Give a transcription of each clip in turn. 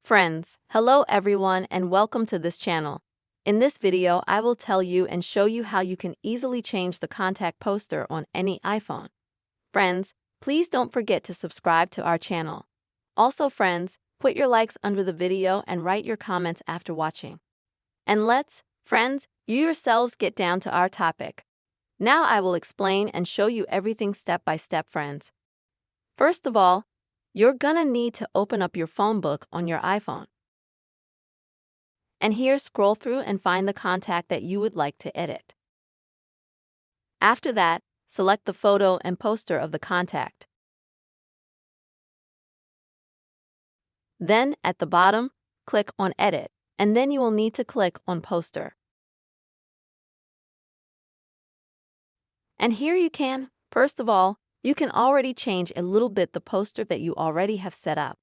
Friends, hello everyone and welcome to this channel. In this video, I will tell you and show you how you can easily change the contact poster on any iPhone. Friends, please don't forget to subscribe to our channel. Also friends, put your likes under the video and write your comments after watching. And let's, friends, you yourselves get down to our topic. Now I will explain and show you everything step by step, friends. First of all, you're gonna need to open up your phone book on your iPhone. And here scroll through and find the contact that you would like to edit. After that, select the photo and poster of the contact. Then, at the bottom, click on Edit, and then you will need to click on Poster. And here you can, first of all, you can already change a little bit the poster that you already have set up.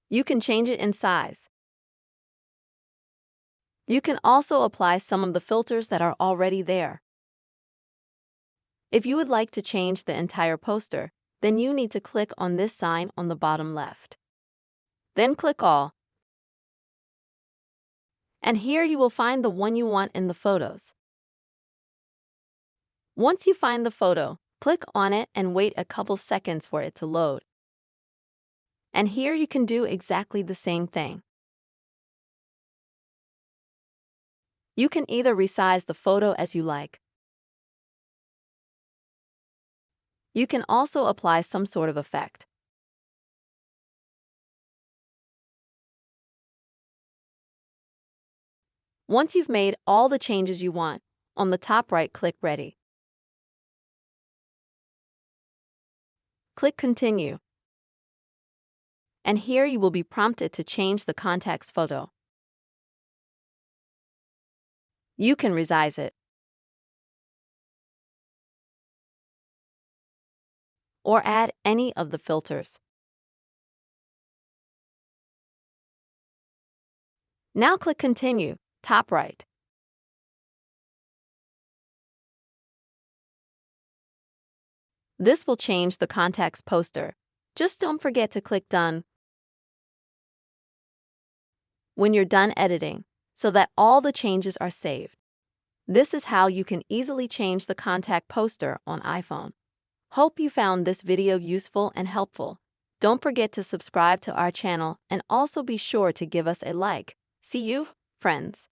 You can change it in size. You can also apply some of the filters that are already there. If you would like to change the entire poster, then you need to click on this sign on the bottom left. Then click All. And here you will find the one you want in the photos. Once you find the photo, click on it and wait a couple seconds for it to load. And here you can do exactly the same thing. You can either resize the photo as you like. You can also apply some sort of effect. Once you've made all the changes you want, on the top right click Ready. Click Continue. And here you will be prompted to change the contact's photo. You can resize it, or add any of the filters. Now click Continue, top right. This will change the contact's poster. Just don't forget to click Done when you're done editing, so that all the changes are saved. This is how you can easily change the contact poster on iPhone. Hope you found this video useful and helpful. Don't forget to subscribe to our channel and also be sure to give us a like. See you, friends.